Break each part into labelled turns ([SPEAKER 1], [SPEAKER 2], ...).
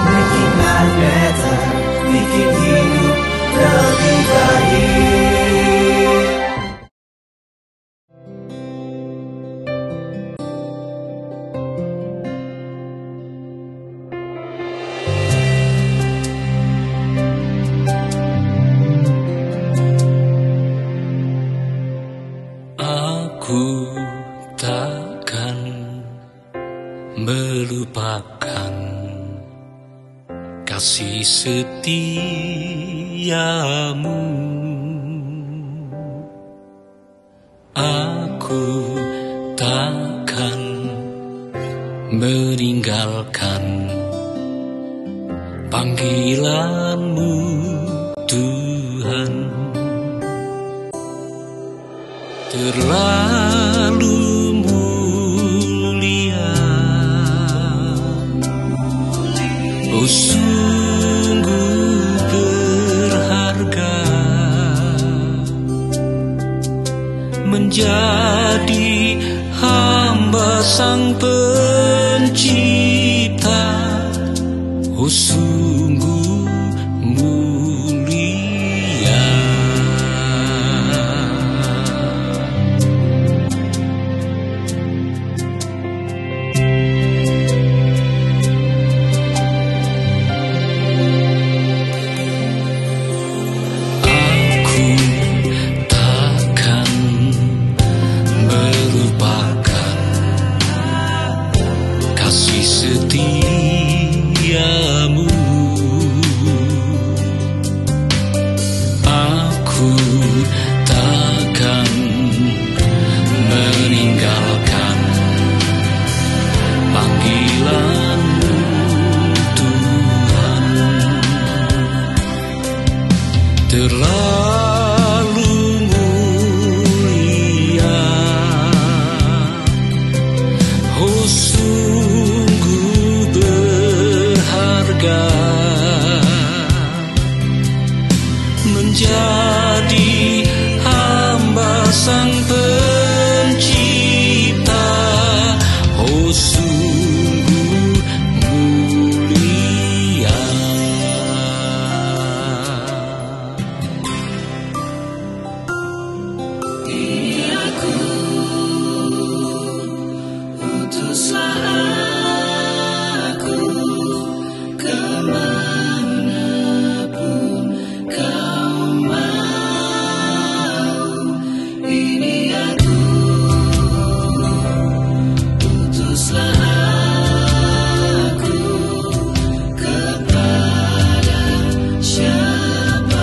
[SPEAKER 1] Making life better, bikin hidup lebih baik.
[SPEAKER 2] Aku takkan melupakan kasih setiamu. Aku takkan meninggalkan panggilanmu, Tuhan. Terlalu mulia, oh sungguh berharga, menjadi hamba Sang Pencipta, oh sungguh mulia. Setiamu, aku takkan meninggalkan panggilanmu, Tuhan. Terlalu mulia, oh menjadi hamba Sang Pencipta, oh sungguh mulia. Ini aku, utuslah aku kemanapun kau mau. Ini aku, utuslah aku kepada siapapun.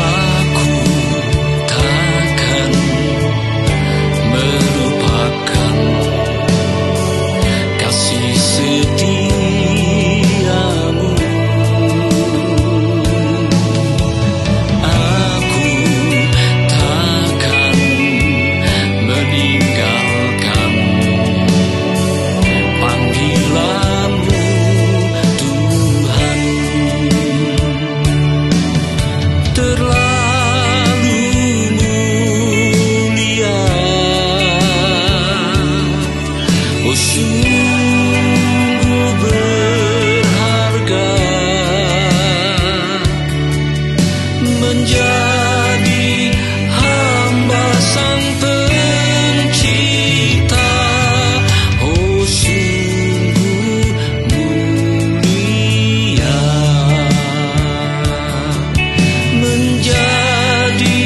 [SPEAKER 2] Aku takkan melupakan kasih setiamu. Aku takkan meninggalkan panggilanmu, Tuhan. Terlalu mulia, oh sungguh berharga, menjadi hamba Sang Pencipta, oh sungguh mulia. Menjadi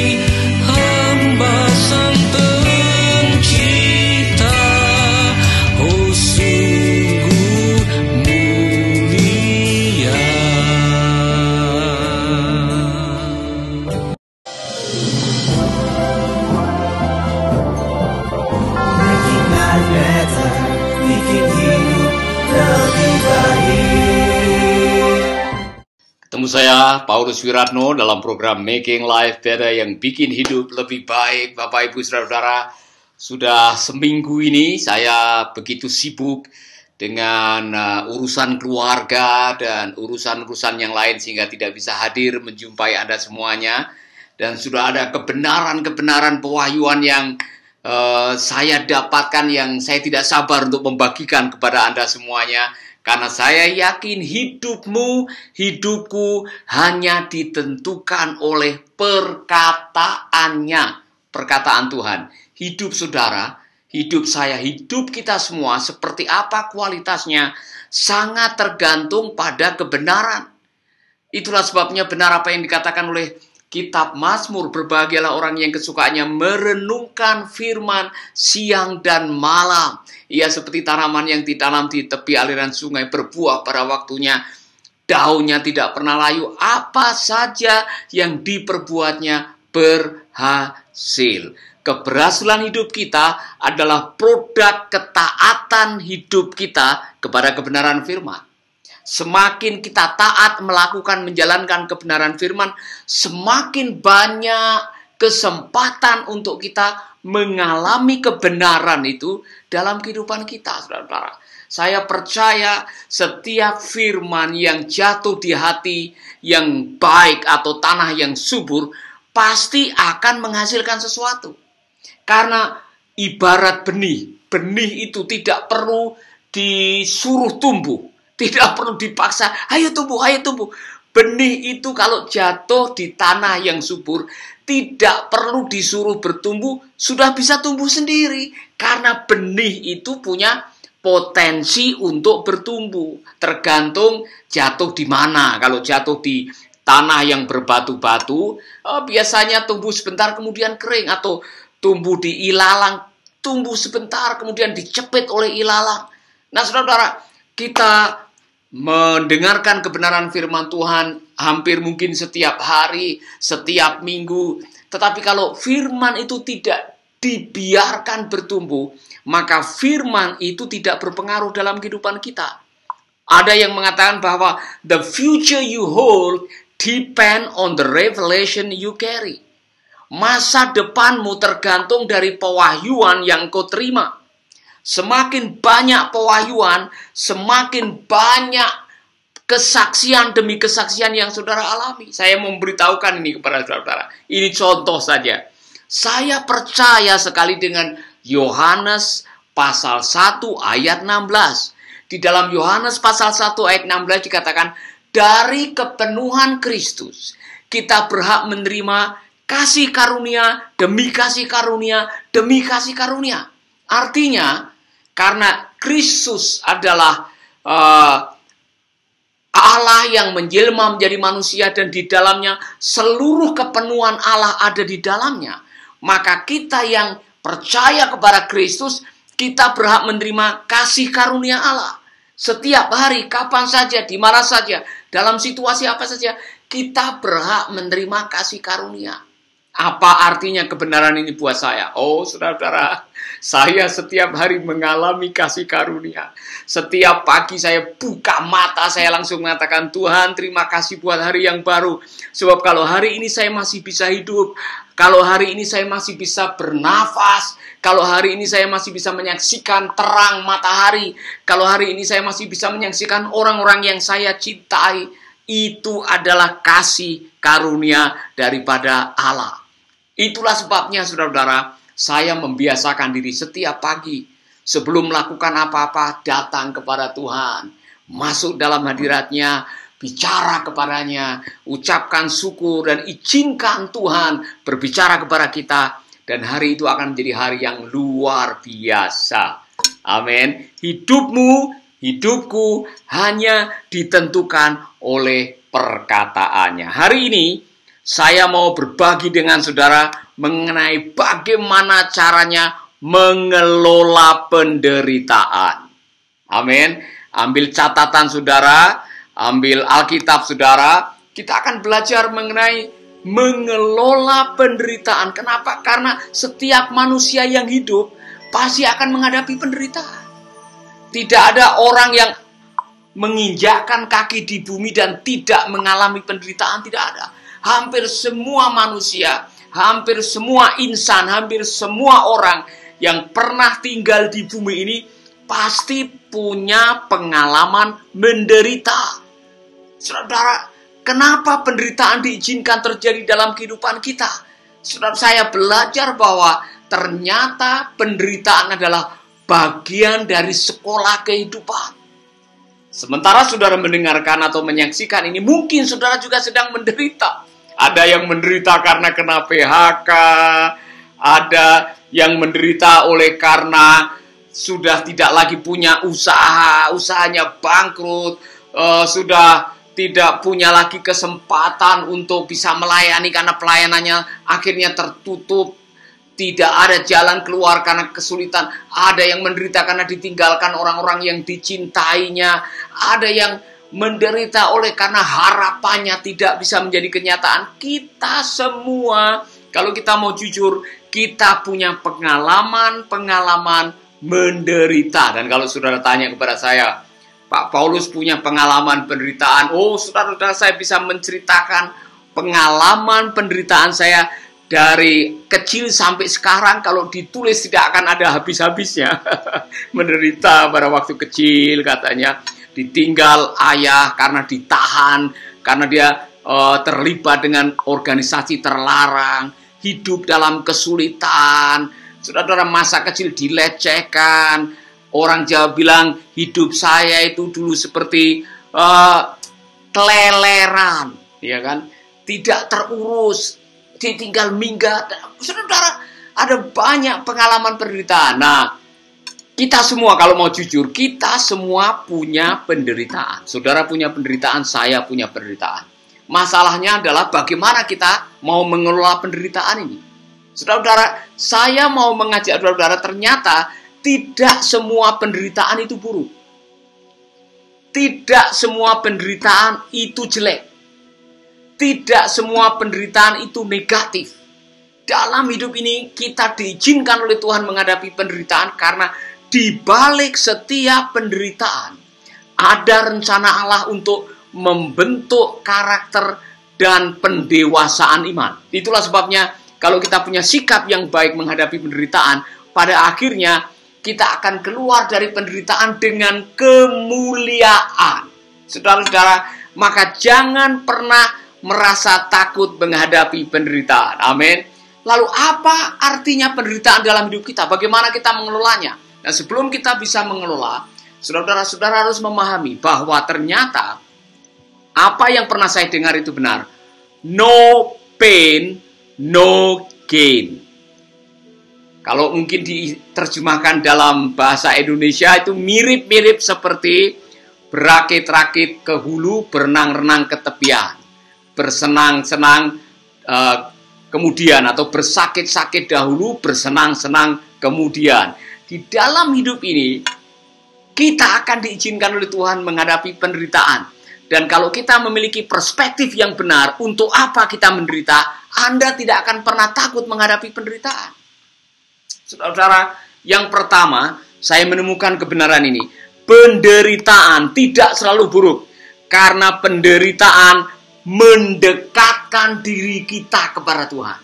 [SPEAKER 2] hamba Sang Pencipta, oh sungguh mulia.
[SPEAKER 1] Making life better, bikin hidup lebih baik.
[SPEAKER 3] Ketemu saya, Paulus Wiratno, dalam program Making Life Better yang bikin hidup lebih baik. Bapak, Ibu, Saudara-saudara, sudah seminggu ini saya begitu sibuk dengan urusan keluarga dan urusan-urusan yang lain sehingga tidak bisa hadir menjumpai Anda semuanya. Dan sudah ada kebenaran-kebenaran pewahyuan yang saya dapatkan yang saya tidak sabar untuk membagikan kepada Anda semuanya. Karena saya yakin hidupmu, hidupku hanya ditentukan oleh perkataannya, perkataan Tuhan. Hidup saudara, hidup saya, hidup kita semua seperti apa kualitasnya sangat tergantung pada kebenaran. Itulah sebabnya benar apa yang dikatakan oleh Kitab Mazmur, berbahagialah orang yang kesukaannya merenungkan firman siang dan malam. Ia seperti tanaman yang ditanam di tepi aliran sungai, berbuah pada waktunya, daunnya tidak pernah layu, apa saja yang diperbuatnya berhasil. Keberhasilan hidup kita adalah produk ketaatan hidup kita kepada kebenaran firman. Semakin kita taat melakukan menjalankan kebenaran firman, semakin banyak kesempatan untuk kita mengalami kebenaran itu dalam kehidupan kita, saudara-saudara. Saya percaya setiap firman yang jatuh di hati yang baik atau tanah yang subur pasti akan menghasilkan sesuatu. Karena ibarat benih, benih itu tidak perlu disuruh tumbuh. Tidak perlu dipaksa, ayo tumbuh, ayo tumbuh. Benih itu kalau jatuh di tanah yang subur, tidak perlu disuruh bertumbuh, sudah bisa tumbuh sendiri. Karena benih itu punya potensi untuk bertumbuh. Tergantung jatuh di mana. Kalau jatuh di tanah yang berbatu-batu, biasanya tumbuh sebentar kemudian kering. Atau tumbuh di ilalang, tumbuh sebentar kemudian dicepit oleh ilalang. Nah saudara-saudara, kita mendengarkan kebenaran firman Tuhan hampir mungkin setiap hari, setiap minggu. Tetapi kalau firman itu tidak dibiarkan bertumbuh, maka firman itu tidak berpengaruh dalam kehidupan kita. Ada yang mengatakan bahwa the future you hold depend on the revelation you carry. Masa depanmu tergantung dari pewahyuan yang kau terima. Semakin banyak pewahyuan, semakin banyak kesaksian demi kesaksian yang saudara alami. Saya memberitahukan ini kepada saudara. Ini contoh saja. Saya percaya sekali dengan Yohanes pasal 1 ayat 16. Di dalam Yohanes pasal 1 ayat 16 dikatakan, dari kepenuhan Kristus kita berhak menerima kasih karunia demi kasih karunia demi kasih karunia. Artinya, karena Kristus adalah Allah yang menjelma menjadi manusia dan di dalamnya seluruh kepenuhan Allah ada di dalamnya. Maka kita yang percaya kepada Kristus, kita berhak menerima kasih karunia Allah. Setiap hari, kapan saja, di mana saja, dalam situasi apa saja, kita berhak menerima kasih karunia. Apa artinya kebenaran ini buat saya? Oh, saudara-saudara, saya setiap hari mengalami kasih karunia. Setiap pagi saya buka mata, saya langsung mengatakan, Tuhan, terima kasih buat hari yang baru. Sebab kalau hari ini saya masih bisa hidup, kalau hari ini saya masih bisa bernafas, kalau hari ini saya masih bisa menyaksikan terang matahari, kalau hari ini saya masih bisa menyaksikan orang-orang yang saya cintai, itu adalah kasih karunia daripada Allah. Itulah sebabnya saudara-saudara, saya membiasakan diri setiap pagi sebelum melakukan apa-apa datang kepada Tuhan. Masuk dalam hadiratnya, bicara kepadanya, ucapkan syukur dan izinkan Tuhan berbicara kepada kita. Dan hari itu akan menjadi hari yang luar biasa. Amin. Hidupmu, hidupku hanya ditentukan oleh perkataannya. Hari ini, saya mau berbagi dengan saudara mengenai bagaimana caranya mengelola penderitaan. Amin. Ambil catatan saudara, ambil Alkitab saudara. Kita akan belajar mengenai mengelola penderitaan. Kenapa? Karena setiap manusia yang hidup pasti akan menghadapi penderitaan. Tidak ada orang yang menginjakkan kaki di bumi dan tidak mengalami penderitaan. Tidak ada. Hampir semua manusia, hampir semua insan, hampir semua orang yang pernah tinggal di bumi ini pasti punya pengalaman menderita. Saudara, kenapa penderitaan diizinkan terjadi dalam kehidupan kita? Saudara, saya belajar bahwa ternyata penderitaan adalah bagian dari sekolah kehidupan. Sementara saudara mendengarkan atau menyaksikan ini, mungkin saudara juga sedang menderita. Ada yang menderita karena kena PHK, ada yang menderita oleh karena sudah tidak lagi punya usaha, usahanya bangkrut, sudah tidak punya lagi kesempatan untuk bisa melayani karena pelayanannya akhirnya tertutup. Tidak ada jalan keluar karena kesulitan. Ada yang menderita karena ditinggalkan orang-orang yang dicintainya. Ada yang menderita oleh karena harapannya tidak bisa menjadi kenyataan. Kita semua, kalau kita mau jujur, kita punya pengalaman menderita. Dan kalau saudara tanya kepada saya, Pak Paulus punya pengalaman penderitaan. Oh, saudara-saudara, saya bisa menceritakan pengalaman penderitaan saya dari kecil sampai sekarang. Kalau ditulis tidak akan ada habis-habisnya. Menderita pada waktu kecil, katanya ditinggal ayah karena ditahan, karena dia terlibat dengan organisasi terlarang, hidup dalam kesulitan. Saudara-saudara, masa kecil dilecehkan. Orang Jawa bilang hidup saya itu dulu seperti keleleran, ya kan? Tidak terurus, ditinggal minggat. Saudara, ada banyak pengalaman penderitaan. Nah, kita semua kalau mau jujur, kita semua punya penderitaan. Saudara punya penderitaan, saya punya penderitaan. Masalahnya adalah bagaimana kita mau mengelola penderitaan ini. Saudara-saudara, saya mau mengajak saudara-saudara, ternyata tidak semua penderitaan itu buruk. Tidak semua penderitaan itu jelek. Tidak semua penderitaan itu negatif. Dalam hidup ini kita diizinkan oleh Tuhan menghadapi penderitaan karena di balik setiap penderitaan ada rencana Allah untuk membentuk karakter dan pendewasaan iman. Itulah sebabnya kalau kita punya sikap yang baik menghadapi penderitaan, pada akhirnya kita akan keluar dari penderitaan dengan kemuliaan. Saudara-saudara, maka jangan pernah merasa takut menghadapi penderitaan. Amin. Lalu apa artinya penderitaan dalam hidup kita? Bagaimana kita mengelolanya? Dan sebelum kita bisa mengelola, saudara-saudara harus memahami bahwa ternyata apa yang pernah saya dengar itu benar. No pain, no gain. Kalau mungkin diterjemahkan dalam bahasa Indonesia itu mirip-mirip seperti berakit-rakit ke hulu, berenang-renang ke tepian. Bersenang-senang kemudian, atau bersakit-sakit dahulu, bersenang-senang kemudian. Di dalam hidup ini, kita akan diizinkan oleh Tuhan menghadapi penderitaan. Dan kalau kita memiliki perspektif yang benar, untuk apa kita menderita, Anda tidak akan pernah takut menghadapi penderitaan. Saudara, yang pertama, saya menemukan kebenaran ini. Penderitaan tidak selalu buruk. Karena penderitaan mendekatkan diri kita kepada Tuhan.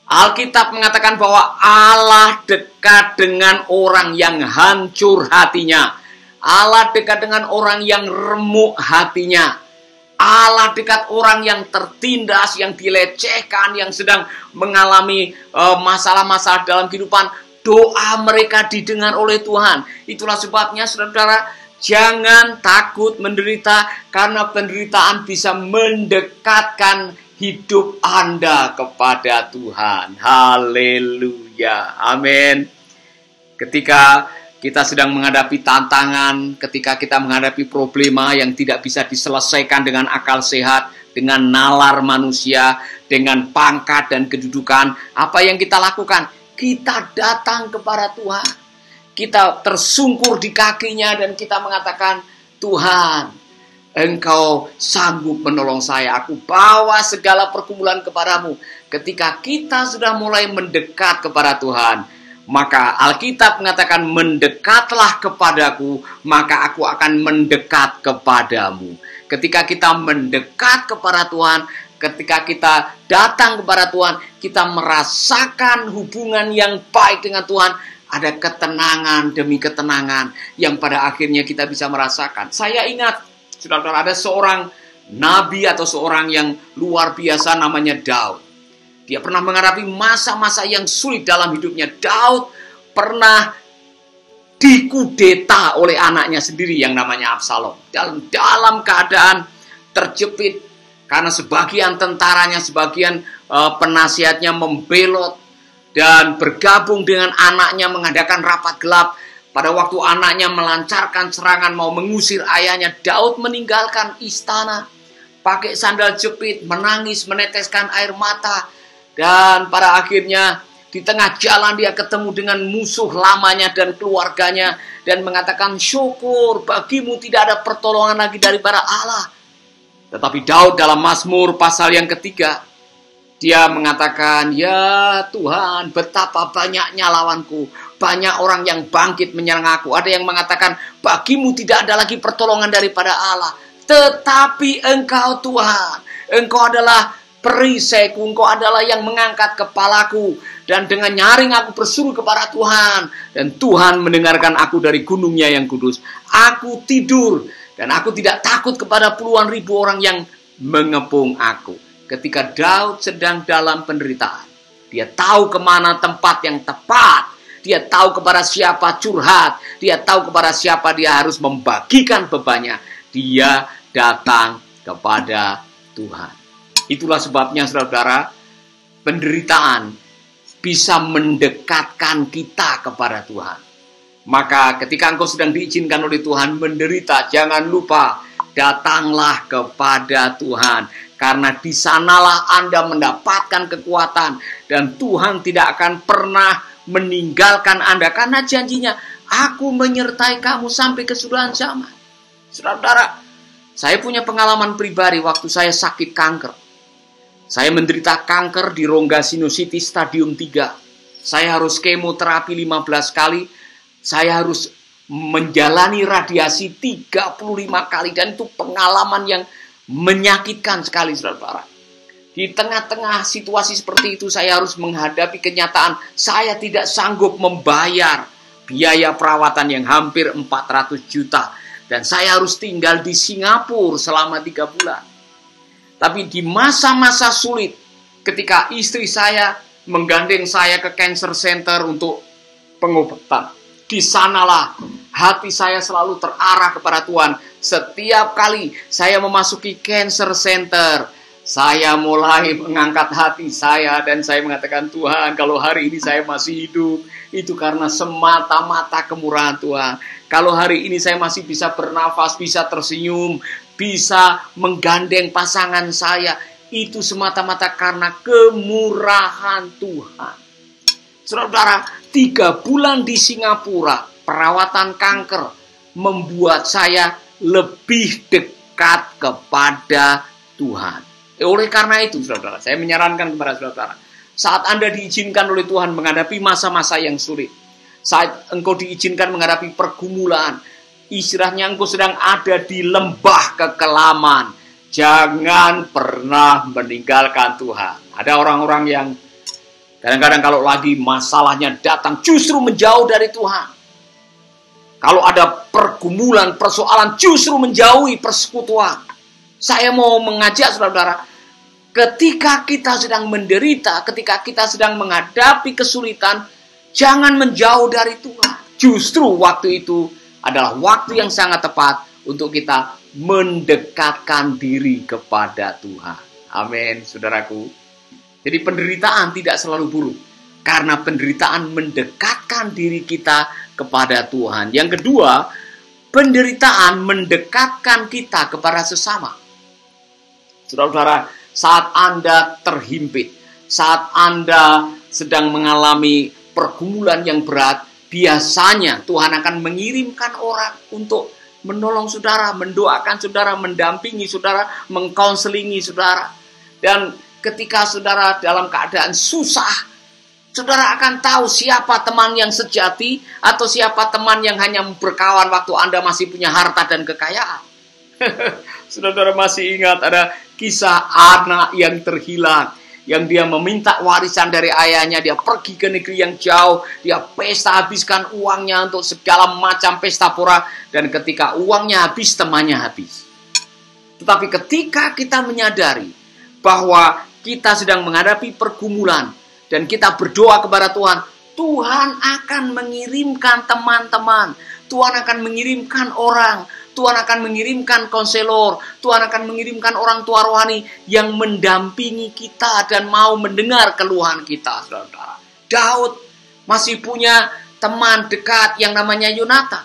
[SPEAKER 3] Alkitab mengatakan bahwa Allah dekat dengan orang yang hancur hatinya. Allah dekat dengan orang yang remuk hatinya. Allah dekat orang yang tertindas, yang dilecehkan, yang sedang mengalami masalah-masalah dalam kehidupan. Doa mereka didengar oleh Tuhan. Itulah sebabnya saudara-saudara, jangan takut menderita, karena penderitaan bisa mendekatkan hidup Anda kepada Tuhan. Haleluya. Amin. Ketika kita sedang menghadapi tantangan, ketika kita menghadapi problema yang tidak bisa diselesaikan dengan akal sehat, dengan nalar manusia, dengan pangkat dan kedudukan, apa yang kita lakukan? Kita datang kepada Tuhan. Kita tersungkur di kakinya dan kita mengatakan, Tuhan, Engkau sanggup menolong saya. Aku bawa segala pergumulan kepadamu. Ketika kita sudah mulai mendekat kepada Tuhan, maka Alkitab mengatakan, mendekatlah kepadaku, maka aku akan mendekat kepadamu. Ketika kita mendekat kepada Tuhan, ketika kita datang kepada Tuhan, kita merasakan hubungan yang baik dengan Tuhan. Ada ketenangan demi ketenangan yang pada akhirnya kita bisa merasakan. Saya ingat, saudara-saudara, ada seorang nabi atau seorang yang luar biasa namanya Daud. Dia pernah menghadapi masa-masa yang sulit dalam hidupnya. Daud pernah dikudeta oleh anaknya sendiri yang namanya Absalom. Dalam keadaan terjepit karena sebagian tentaranya, sebagian penasihatnya membelot dan bergabung dengan anaknya mengadakan rapat gelap. Pada waktu anaknya melancarkan serangan mau mengusir ayahnya, Daud meninggalkan istana, pakai sandal jepit, menangis, meneteskan air mata. Dan pada akhirnya di tengah jalan dia ketemu dengan musuh lamanya dan keluarganya dan mengatakan, syukur bagimu tidak ada pertolongan lagi daripada Allah. Tetapi Daud dalam Mazmur pasal yang ketiga, dia mengatakan, ya Tuhan, betapa banyaknya lawanku. Banyak orang yang bangkit menyerang aku. Ada yang mengatakan, bagimu tidak ada lagi pertolongan daripada Allah. Tetapi Engkau Tuhan, Engkau adalah perisaiku, Engkau adalah yang mengangkat kepalaku. Dan dengan nyaring aku berseru kepada Tuhan. Dan Tuhan mendengarkan aku dari gunungnya yang kudus. Aku tidur dan aku tidak takut kepada puluhan ribu orang yang mengepung aku. Ketika Daud sedang dalam penderitaan, dia tahu kemana tempat yang tepat. Dia tahu kepada siapa curhat. Dia tahu kepada siapa dia harus membagikan bebannya. Dia datang kepada Tuhan. Itulah sebabnya, saudara-saudara, penderitaan bisa mendekatkan kita kepada Tuhan. Maka ketika engkau sedang diizinkan oleh Tuhan menderita, jangan lupa datanglah kepada Tuhan. Karena di sanalah Anda mendapatkan kekuatan. Dan Tuhan tidak akan pernah meninggalkan Anda. Karena janjinya, aku menyertai kamu sampai kesudahan zaman. Saudara-saudara, saya punya pengalaman pribadi waktu saya sakit kanker. Saya menderita kanker di rongga sinusitis stadium 3. Saya harus kemoterapi 15 kali. Saya harus menjalani radiasi 35 kali. Dan itu pengalaman yang menyakitkan sekali, saudara-saudara. Di tengah-tengah situasi seperti itu, saya harus menghadapi kenyataan saya tidak sanggup membayar biaya perawatan yang hampir 400 juta. Dan saya harus tinggal di Singapura selama 3 bulan. Tapi di masa-masa sulit, ketika istri saya menggandeng saya ke cancer center untuk pengobatan, di sanalah hati saya selalu terarah kepada Tuhan. Setiap kali saya memasuki cancer center, saya mulai mengangkat hati saya dan saya mengatakan, Tuhan, kalau hari ini saya masih hidup, itu karena semata-mata kemurahan Tuhan. Kalau hari ini saya masih bisa bernafas, bisa tersenyum, bisa menggandeng pasangan saya, itu semata-mata karena kemurahan Tuhan. Saudara-saudara, 3 bulan di Singapura, perawatan kanker membuat saya lebih dekat kepada Tuhan. Oleh karena itu, saudara, saya menyarankan kepada saudara, saat Anda diizinkan oleh Tuhan menghadapi masa-masa yang sulit, saat engkau diizinkan menghadapi pergumulan, istilahnya engkau sedang ada di lembah kekelaman, jangan pernah meninggalkan Tuhan. Ada orang-orang yang kadang-kadang kalau lagi masalahnya datang justru menjauh dari Tuhan. Kalau ada pergumulan, persoalan justru menjauhi persekutuan. Saya mau mengajak saudara-saudara, ketika kita sedang menderita, ketika kita sedang menghadapi kesulitan, jangan menjauh dari Tuhan. Justru waktu itu adalah waktu yang sangat tepat untuk kita mendekatkan diri kepada Tuhan. Amin, saudaraku. Jadi penderitaan tidak selalu buruk. Karena penderitaan mendekatkan diri kita kepada Tuhan. Yang kedua, penderitaan mendekatkan kita kepada sesama. Saudara-saudara, saat Anda terhimpit, saat Anda sedang mengalami pergumulan yang berat, biasanya Tuhan akan mengirimkan orang untuk menolong saudara, mendoakan saudara, mendampingi saudara, mengkonselingi saudara. Dan ketika saudara dalam keadaan susah, saudara akan tahu siapa teman yang sejati atau siapa teman yang hanya berkawan waktu Anda masih punya harta dan kekayaan. Saudara masih ingat ada kisah anak yang terhilang yang dia meminta warisan dari ayahnya, dia pergi ke negeri yang jauh, dia pesta habiskan uangnya untuk segala macam pesta pora, dan ketika uangnya habis, temannya habis. Tetapi ketika kita menyadari bahwa kita sedang menghadapi pergumulan dan kita berdoa kepada Tuhan, Tuhan akan mengirimkan teman-teman, Tuhan akan mengirimkan orang, Tuhan akan mengirimkan konselor, Tuhan akan mengirimkan orang tua rohani yang mendampingi kita dan mau mendengar keluhan kita, saudara. Daud masih punya teman dekat yang namanya Yonatan.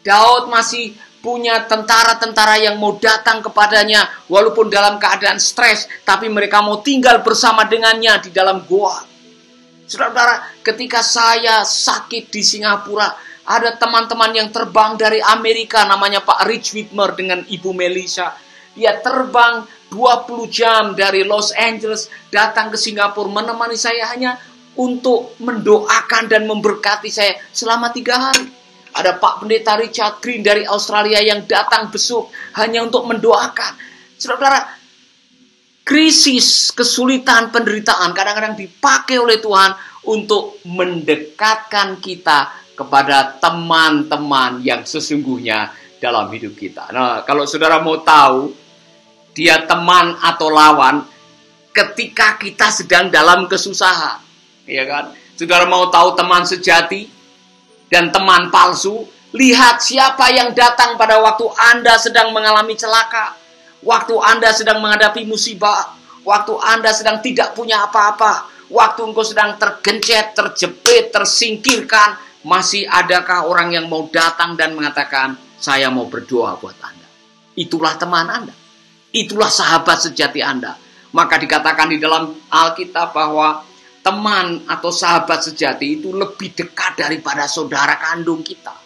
[SPEAKER 3] Daud masih punya tentara-tentara yang mau datang kepadanya walaupun dalam keadaan stres, tapi mereka mau tinggal bersama dengannya di dalam goa. Saudara, ketika saya sakit di Singapura, ada teman-teman yang terbang dari Amerika namanya Pak Rich Whitmer dengan Ibu Melissa. Dia terbang 20 jam dari Los Angeles datang ke Singapura menemani saya hanya untuk mendoakan dan memberkati saya selama 3 hari. Ada Pak Pendeta Richard Green dari Australia yang datang besuk hanya untuk mendoakan. Saudara, krisis, kesulitan, penderitaan kadang-kadang dipakai oleh Tuhan untuk mendekatkan kita kepada teman-teman yang sesungguhnya dalam hidup kita. Nah, kalau saudara mau tahu dia teman atau lawan ketika kita sedang dalam kesusahan, ya kan? Saudara mau tahu teman sejati dan teman palsu? Lihat siapa yang datang pada waktu Anda sedang mengalami celaka, waktu Anda sedang menghadapi musibah, waktu Anda sedang tidak punya apa-apa, waktu engkau sedang tergencet, terjepit, tersingkirkan. Masih adakah orang yang mau datang dan mengatakan, saya mau berdoa buat Anda? Itulah teman Anda. Itulah sahabat sejati Anda. Maka dikatakan di dalam Alkitab bahwa teman atau sahabat sejati itu lebih dekat daripada saudara kandung kita.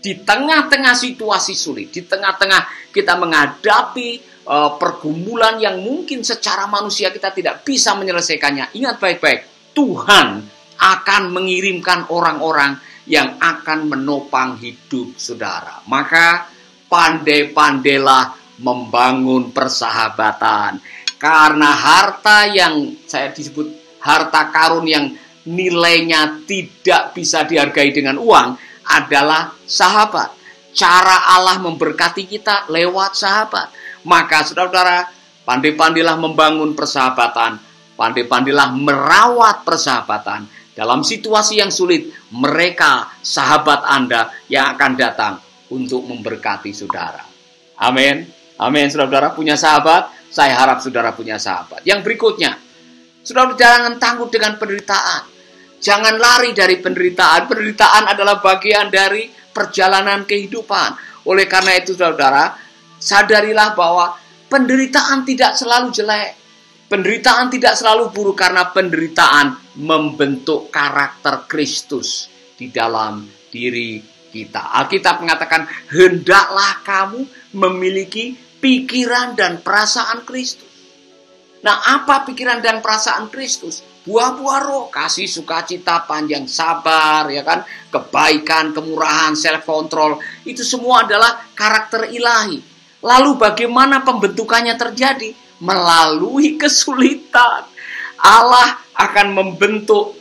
[SPEAKER 3] Di tengah-tengah situasi sulit, di tengah-tengah kita menghadapi pergumulan yang mungkin secara manusia kita tidak bisa menyelesaikannya. Ingat baik-baik, Tuhan akan mengirimkan orang-orang yang akan menopang hidup saudara. Maka pandai-pandailah membangun persahabatan. Karena harta yang saya disebut harta karun yang nilainya tidak bisa dihargai dengan uang adalah sahabat. Cara Allah memberkati kita lewat sahabat. Maka saudara-saudara, pandai-pandailah membangun persahabatan. Pandai-pandailah merawat persahabatan. Dalam situasi yang sulit, mereka, sahabat Anda, yang akan datang untuk memberkati saudara. Amin. Amin, saudara-saudara. Punya sahabat? Saya harap saudara punya sahabat. Yang berikutnya, saudara jangan tangguh dengan penderitaan. Jangan lari dari penderitaan. Penderitaan adalah bagian dari perjalanan kehidupan. Oleh karena itu, saudara, sadarilah bahwa penderitaan tidak selalu jelek. Penderitaan tidak selalu buruk karena penderitaan membentuk karakter Kristus di dalam diri kita. Alkitab mengatakan, hendaklah kamu memiliki pikiran dan perasaan Kristus. Nah, apa pikiran dan perasaan Kristus? Buah-buah roh, kasih, sukacita, panjang sabar, ya kan, kebaikan, kemurahan, self-control, itu semua adalah karakter ilahi. Lalu bagaimana pembentukannya terjadi? Melalui kesulitan. Allah akan membentuk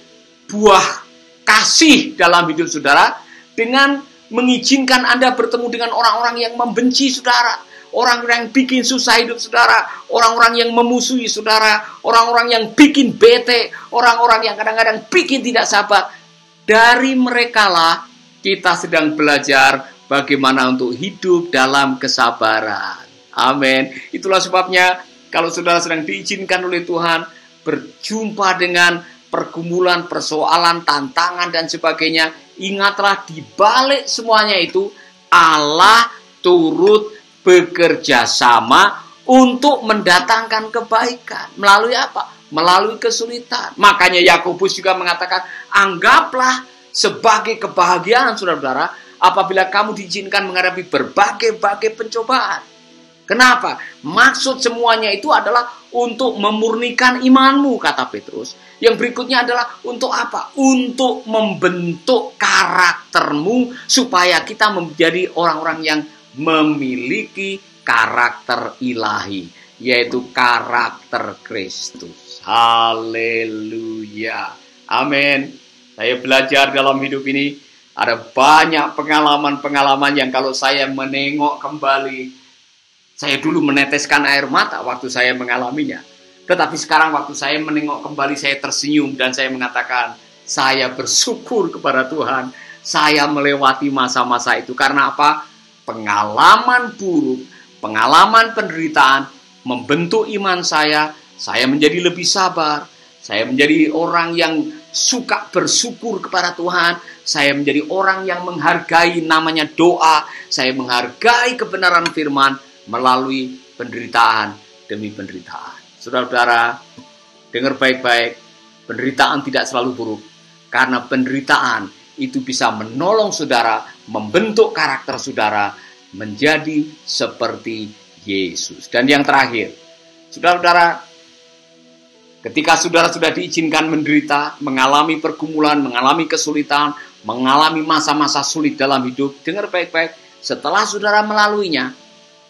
[SPEAKER 3] buah kasih dalam hidup saudara dengan mengizinkan Anda bertemu dengan orang-orang yang membenci saudara, orang-orang yang bikin susah hidup saudara, orang-orang yang memusuhi saudara, orang-orang yang bikin bete, orang-orang yang kadang-kadang bikin tidak sabar. Dari merekalah kita sedang belajar bagaimana untuk hidup dalam kesabaran. Amin. Itulah sebabnya kalau saudara sedang diizinkan oleh Tuhan berjumpa dengan pergumulan, persoalan, tantangan, dan sebagainya, ingatlah di balik semuanya itu Allah turut bekerja sama untuk mendatangkan kebaikan. Melalui apa? Melalui kesulitan. Makanya Yakobus juga mengatakan, anggaplah sebagai kebahagiaan saudara-saudara apabila kamu diizinkan menghadapi berbagai-bagai pencobaan. Kenapa? Maksud semuanya itu adalah untuk memurnikan imanmu, kata Petrus. Yang berikutnya adalah untuk apa? Untuk membentuk karaktermu supaya kita menjadi orang-orang yang memiliki karakter ilahi. yaitu karakter Kristus. Haleluya. Amin. Saya belajar dalam hidup ini, ada banyak pengalaman-pengalaman yang kalau saya menengok kembali, saya dulu meneteskan air mata waktu saya mengalaminya. Tetapi sekarang waktu saya menengok kembali, saya tersenyum dan saya mengatakan, saya bersyukur kepada Tuhan. Saya melewati masa-masa itu. Karena apa? Pengalaman buruk, pengalaman penderitaan membentuk iman saya. Saya menjadi lebih sabar. Saya menjadi orang yang suka bersyukur kepada Tuhan. Saya menjadi orang yang menghargai namanya doa. Saya menghargai kebenaran firman melalui penderitaan demi penderitaan. Saudara-saudara, dengar baik-baik, penderitaan tidak selalu buruk. Karena penderitaan itu bisa menolong saudara, membentuk karakter saudara menjadi seperti Yesus. Dan yang terakhir, saudara-saudara, ketika saudara sudah diizinkan menderita, mengalami pergumulan, mengalami kesulitan, mengalami masa-masa sulit dalam hidup, dengar baik-baik, setelah saudara melaluinya,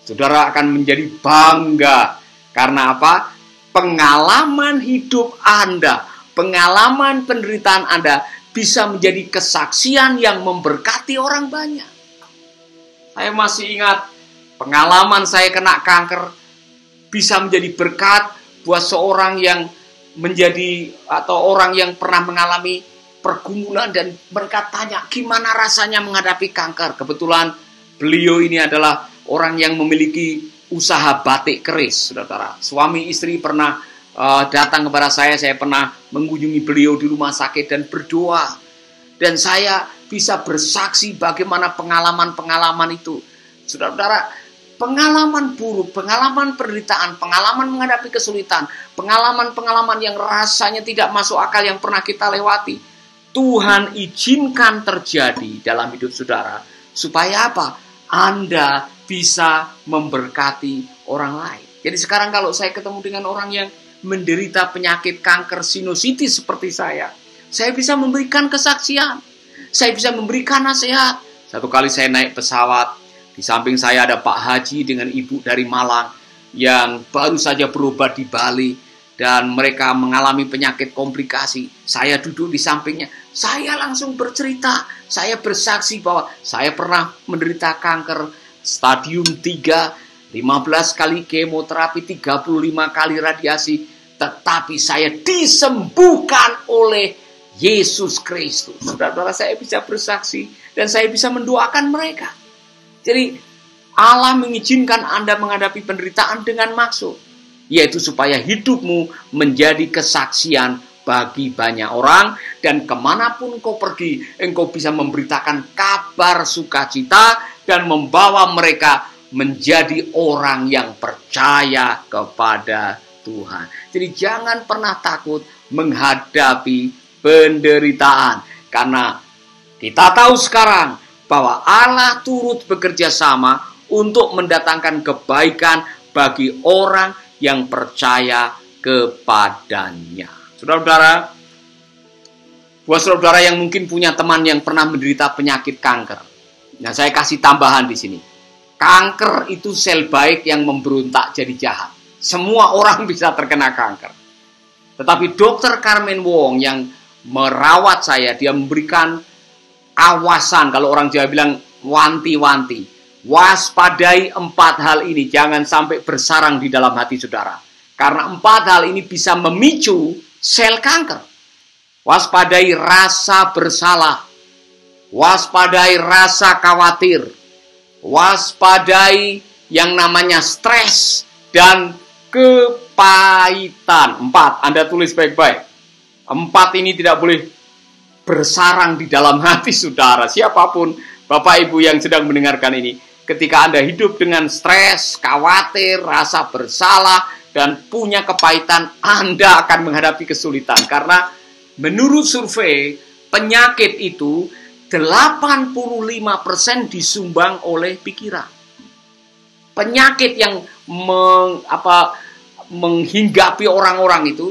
[SPEAKER 3] saudara akan menjadi bangga. Karena apa? Pengalaman hidup Anda, pengalaman penderitaan Anda bisa menjadi kesaksian yang memberkati orang banyak. Saya masih ingat pengalaman saya kena kanker bisa menjadi berkat buat seorang yang menjadi atau orang yang pernah mengalami pergumulan dan mereka tanya gimana rasanya menghadapi kanker. Kebetulan beliau ini adalah orang yang memiliki usaha batik keris, saudara. Suami istri pernah datang kepada saya pernah mengunjungi beliau di rumah sakit dan berdoa. Dan saya bisa bersaksi bagaimana pengalaman-pengalaman itu. Saudara-saudara, pengalaman buruk, pengalaman penderitaan, pengalaman menghadapi kesulitan, pengalaman-pengalaman yang rasanya tidak masuk akal yang pernah kita lewati, Tuhan izinkan terjadi dalam hidup saudara. Supaya apa? Anda bisa memberkati orang lain. Jadi sekarang kalau saya ketemu dengan orang yang menderita penyakit kanker sinusitis seperti saya bisa memberikan kesaksian. Saya bisa memberikan nasihat. Satu kali saya naik pesawat, di samping saya ada Pak Haji dengan ibu dari Malang yang baru saja berobat di Bali dan mereka mengalami penyakit komplikasi. Saya duduk di sampingnya, saya langsung bercerita. Saya bersaksi bahwa saya pernah menderita kanker stadium 3, 15 kali kemoterapi, 35 kali radiasi, tetapi saya disembuhkan oleh Yesus Kristus. Saudara-saudara, saya bisa bersaksi dan saya bisa mendoakan mereka. Jadi Allah mengizinkan Anda menghadapi penderitaan dengan maksud, yaitu supaya hidupmu menjadi kesaksian bagi banyak orang, dan kemanapun kau pergi, engkau bisa memberitakan kabar sukacita dan membawa mereka menjadi orang yang percaya kepada Tuhan. Jadi jangan pernah takut menghadapi penderitaan, karena kita tahu sekarang bahwa Allah turut bekerja sama untuk mendatangkan kebaikan bagi orang yang percaya kepadanya. Saudara-saudara, buat saudara yang mungkin punya teman yang pernah menderita penyakit kanker, nah saya kasih tambahan di sini. Kanker itu sel baik yang memberontak jadi jahat. Semua orang bisa terkena kanker. Tetapi Dr. Carmen Wong yang merawat saya, dia memberikan awasan, kalau orang Jawa bilang wanti-wanti. Waspadai 4 hal ini, jangan sampai bersarang di dalam hati saudara. Karena 4 hal ini bisa memicu sel kanker. Waspadai rasa bersalah, waspadai rasa khawatir, waspadai yang namanya stres dan kepahitan. 4, Anda tulis baik-baik. 4 ini tidak boleh bersarang di dalam hati saudara. Siapapun Bapak Ibu yang sedang mendengarkan ini, ketika Anda hidup dengan stres, khawatir, rasa bersalah, dan punya kepahitan, Anda akan menghadapi kesulitan. Karena menurut survei, penyakit itu 85% disumbang oleh pikiran. Penyakit yang menghinggapi orang-orang itu,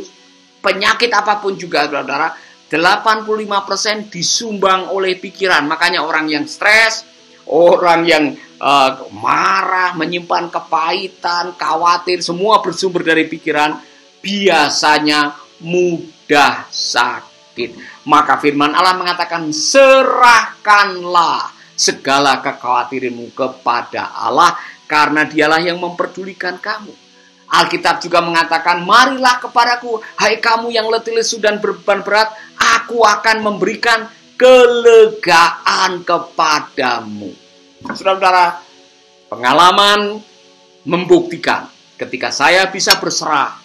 [SPEAKER 3] penyakit apapun juga, saudara, 85% disumbang oleh pikiran. Makanya orang yang stres, orang yang marah, menyimpan kepahitan, khawatir, semua bersumber dari pikiran, biasanya mudah sakit. Maka firman Allah mengatakan, serahkanlah segala kekhawatiranmu kepada Allah, karena dialah yang memperdulikan kamu. Alkitab juga mengatakan, marilah kepadaku, hai kamu yang letih lesu dan beban berat, aku akan memberikan kelegaan kepadamu. Saudara-saudara, pengalaman membuktikan ketika saya bisa berserah,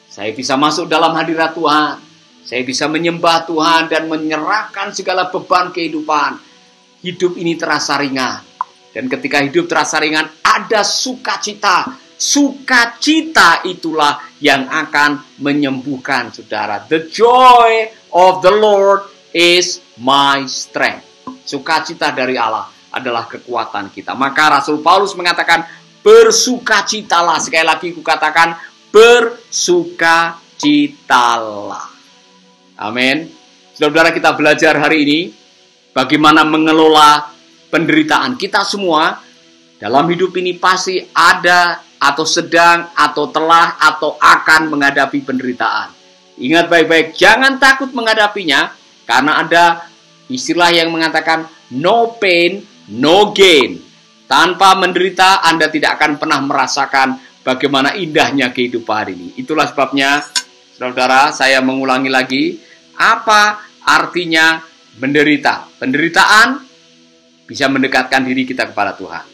[SPEAKER 3] saya bisa masuk dalam hadirat Tuhan, saya bisa menyembah Tuhan dan menyerahkan segala beban kehidupan, hidup ini terasa ringan. Dan ketika hidup terasa ringan, ada sukacita. Sukacita itulah yang akan menyembuhkan saudara. The joy of the Lord is my strength. Sukacita dari Allah adalah kekuatan kita. Maka Rasul Paulus mengatakan, bersukacitalah. Sekali lagi kukatakan, bersukacitalah. Amin. Saudara-saudara, kita belajar hari ini bagaimana mengelola penderitaan. Kita semua dalam hidup ini pasti ada atau sedang atau telah atau akan menghadapi penderitaan. Ingat baik-baik, jangan takut menghadapinya, karena ada istilah yang mengatakan no pain, no gain. Tanpa menderita, Anda tidak akan pernah merasakan bagaimana indahnya kehidupan ini. Itulah sebabnya, saudara-saudara, saya mengulangi lagi, apa artinya menderita? Penderitaan bisa mendekatkan diri kita kepada Tuhan.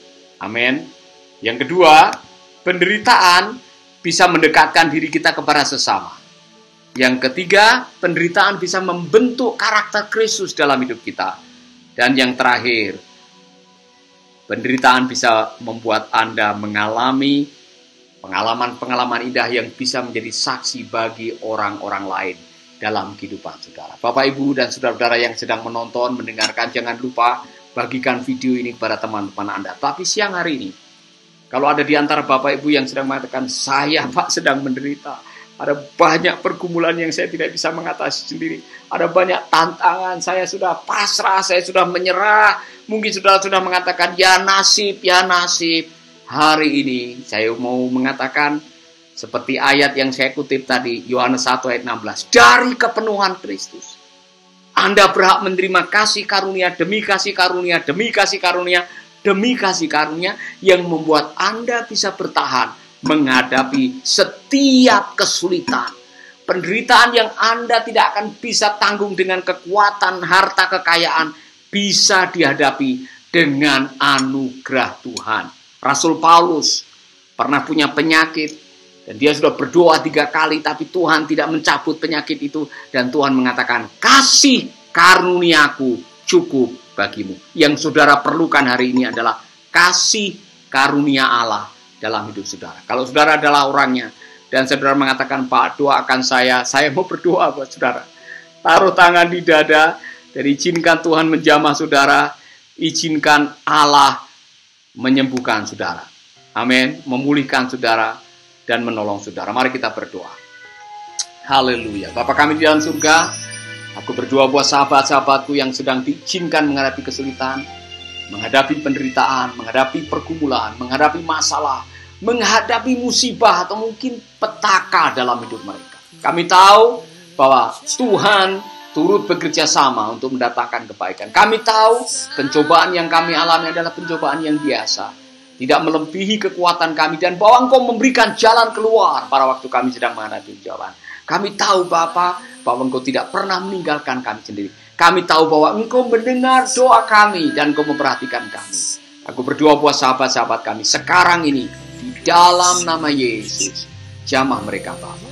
[SPEAKER 3] Amin. Yang kedua, penderitaan bisa mendekatkan diri kita kepada sesama. Yang ketiga, penderitaan bisa membentuk karakter Kristus dalam hidup kita. Dan yang terakhir, penderitaan bisa membuat Anda mengalami pengalaman-pengalaman indah yang bisa menjadi saksi bagi orang-orang lain dalam kehidupan saudara. Bapak, Ibu, dan saudara-saudara yang sedang menonton, mendengarkan, jangan lupa bagikan video ini kepada teman-teman Anda. Tapi siang hari ini, kalau ada di antara Bapak Ibu yang sedang mengatakan, saya Pak sedang menderita, ada banyak pergumulan yang saya tidak bisa mengatasi sendiri, ada banyak tantangan, saya sudah pasrah, saya sudah menyerah. Mungkin saudara sudah mengatakan, ya nasib, ya nasib. Hari ini saya mau mengatakan, seperti ayat yang saya kutip tadi, Yohanes 1 ayat 16, dari kepenuhan Kristus Anda berhak menerima kasih karunia demi kasih karunia, demi kasih karunia, demi kasih karunia yang membuat Anda bisa bertahan menghadapi setiap kesulitan. Penderitaan yang Anda tidak akan bisa tanggung dengan kekuatan, harta, kekayaan, bisa dihadapi dengan anugerah Tuhan. Rasul Paulus pernah punya penyakit, dan dia sudah berdoa 3 kali, tapi Tuhan tidak mencabut penyakit itu. Dan Tuhan mengatakan, kasih karuniaku cukup bagimu. Yang saudara perlukan hari ini adalah kasih karunia Allah dalam hidup saudara. Kalau saudara adalah orangnya, dan saudara mengatakan, Pak, doakan saya mau berdoa buat saudara. Taruh tangan di dada, dan izinkan Tuhan menjamah saudara, izinkan Allah menyembuhkan saudara. Amin, memulihkan saudara, dan menolong saudara. Mari kita berdoa. Haleluya. Bapa kami di dalam surga, aku berdoa buat sahabat-sahabatku yang sedang diizinkan menghadapi kesulitan, menghadapi penderitaan, menghadapi pergumulan, menghadapi masalah, menghadapi musibah atau mungkin petaka dalam hidup mereka. Kami tahu bahwa Tuhan turut bekerja sama untuk mendatangkan kebaikan. Kami tahu pencobaan yang kami alami adalah pencobaan yang biasa, tidak melebihi kekuatan kami, dan bahwa Engkau memberikan jalan keluar pada waktu kami sedang menghadapi cobaan. Kami tahu Bapa, bahwa Engkau tidak pernah meninggalkan kami sendiri. Kami tahu bahwa Engkau mendengar doa kami dan Engkau memperhatikan kami. Aku berdoa buat sahabat-sahabat kami sekarang ini, di dalam nama Yesus, jamah mereka Bapa,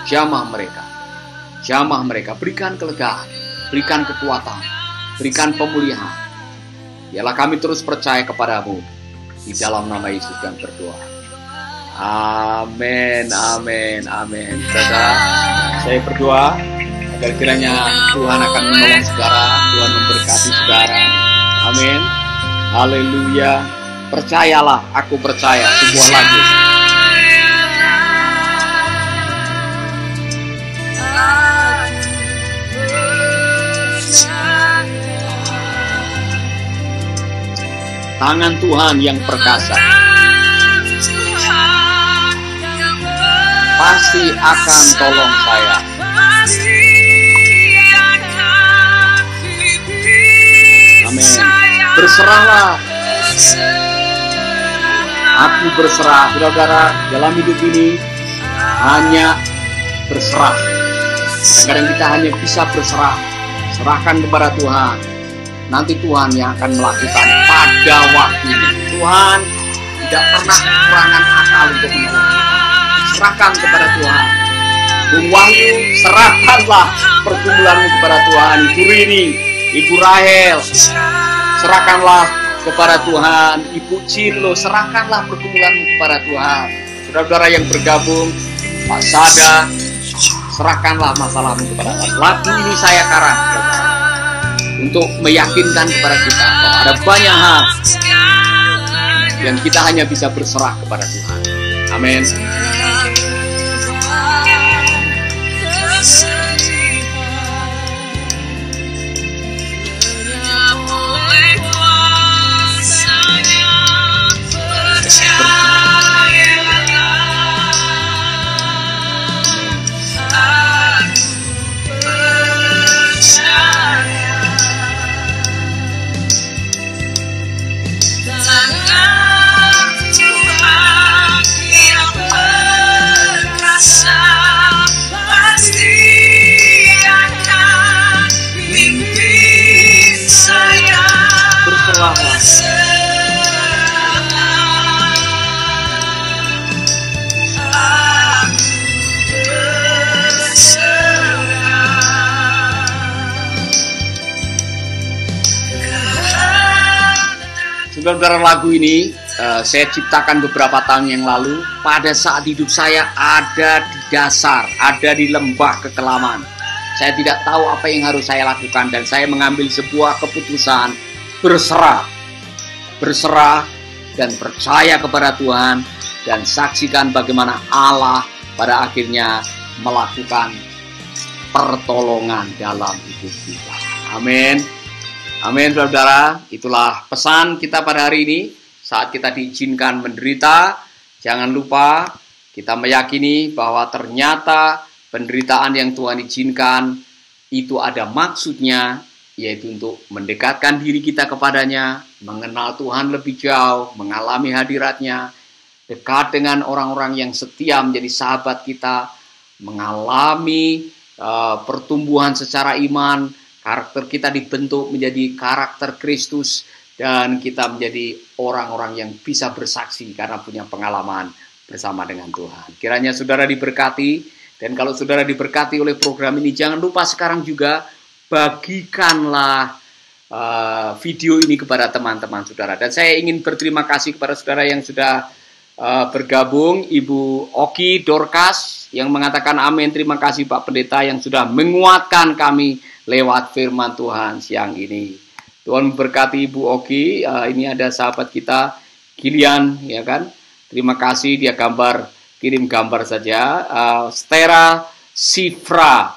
[SPEAKER 3] jamah mereka, jamah mereka, berikan kelegaan, berikan kekuatan, berikan pemulihan. Biarlah kami terus percaya kepadamu. Di dalam nama Yesus kami berdoa. Amin, amin, amin. Saudara, saya berdoa agar kiranya Tuhan akan menolong saudara, Tuhan memberkati saudara. Amin. Haleluya. Percayalah, aku percaya. Sebuah lagu. tangan Tuhan yang perkasa pasti akan tolong saya. Amin. Berserahlah. Aku berserah, saudara-saudara, dalam hidup ini hanya berserah. Kadang-kadang kita hanya bisa berserah, serahkan kepada Tuhan. Nanti Tuhan yang akan melakukan pada waktunya. Tuhan tidak pernah kekurangan akal untuk menolong kita. Serahkan kepada Tuhan. Bung Wahyu, serahkanlah pergumulanmu kepada Tuhan. Ibu Rini, Ibu Rahel, serahkanlah kepada Tuhan. Ibu Cilo, serahkanlah pergumulanmu kepada Tuhan. Saudara-saudara yang bergabung, Pak Sada, serahkanlah masalahmu kepada Tuhan. Lagu ini saya karang untuk meyakinkan kepada kita bahwa ada banyak hal yang kita hanya bisa berserah kepada Tuhan. Amin. Saudara-saudara, lagu ini saya ciptakan beberapa tahun yang lalu pada saat hidup saya ada di dasar, ada di lembah kekelaman. Saya tidak tahu apa yang harus saya lakukan dan saya mengambil sebuah keputusan berserah dan percaya kepada Tuhan dan saksikan bagaimana Allah pada akhirnya melakukan pertolongan dalam hidup kita. Amin. Amin, saudara. Itulah pesan kita pada hari ini. Saat kita diizinkan menderita, jangan lupa kita meyakini bahwa ternyata penderitaan yang Tuhan izinkan itu ada maksudnya, yaitu untuk mendekatkan diri kita kepadanya, mengenal Tuhan lebih jauh, mengalami hadiratnya, dekat dengan orang-orang yang setia menjadi sahabat kita, mengalami pertumbuhan secara iman, karakter kita dibentuk menjadi karakter Kristus, dan kita menjadi orang-orang yang bisa bersaksi karena punya pengalaman bersama dengan Tuhan. Kiranya saudara diberkati, dan kalau saudara diberkati oleh program ini, jangan lupa sekarang juga bagikanlah video ini kepada teman-teman saudara. Dan saya ingin berterima kasih kepada saudara yang sudah bergabung, Ibu Oki Dorcas yang mengatakan amin. Terima kasih Pak Pendeta yang sudah menguatkan kami lewat firman Tuhan siang ini. Tuhan memberkati Ibu Oki. Ini ada sahabat kita Gilian, ya kan? Terima kasih, dia kirim gambar saja. Stera Sifra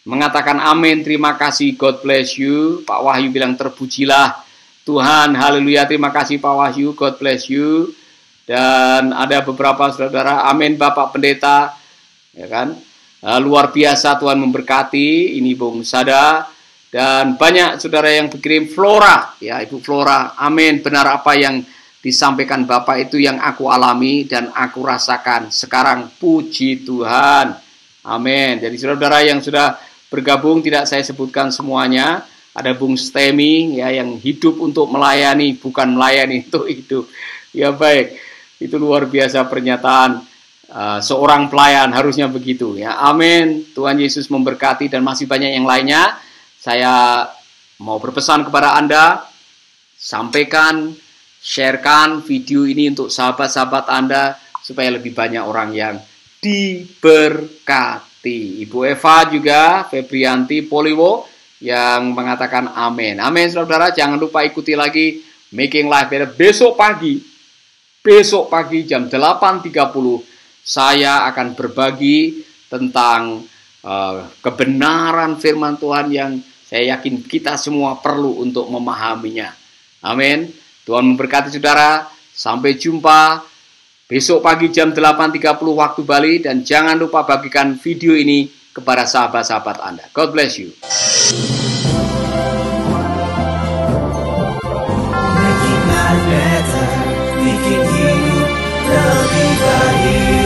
[SPEAKER 3] mengatakan amin, terima kasih, God bless you. Pak Wahyu bilang terpujilah Tuhan, haleluya, terima kasih Pak Wahyu, God bless you. Dan ada beberapa saudara, amin Bapak Pendeta, ya kan? Luar biasa, Tuhan memberkati. Ini Bung Sada dan banyak saudara yang berkirim. Flora, ya Ibu Flora, amin, benar apa yang disampaikan Bapak itu yang aku alami dan aku rasakan sekarang, puji Tuhan, amin. Jadi saudara yang sudah bergabung tidak saya sebutkan semuanya. Ada Bung Stemi ya yang hidup untuk melayani, bukan melayani untuk hidup. Ya baik, itu luar biasa pernyataan seorang pelayan, harusnya begitu ya. Amin. Tuhan Yesus memberkati dan masih banyak yang lainnya. Saya mau berpesan kepada Anda, sampaikan, sharekan video ini untuk sahabat-sahabat Anda supaya lebih banyak orang yang diberkati. Ibu Eva juga, Febrianti Poliwo yang mengatakan amin. Amin saudara, jangan lupa ikuti lagi Making Life Better besok pagi jam 8.30 saya akan berbagi tentang kebenaran firman Tuhan yang saya yakin kita semua perlu untuk memahaminya. Amin. Tuhan memberkati saudara. Sampai jumpa besok pagi jam 8.30 waktu Bali. Dan jangan lupa bagikan video ini kepada sahabat-sahabat Anda. God bless you.
[SPEAKER 1] Making life better, bikin hidup lebih baik.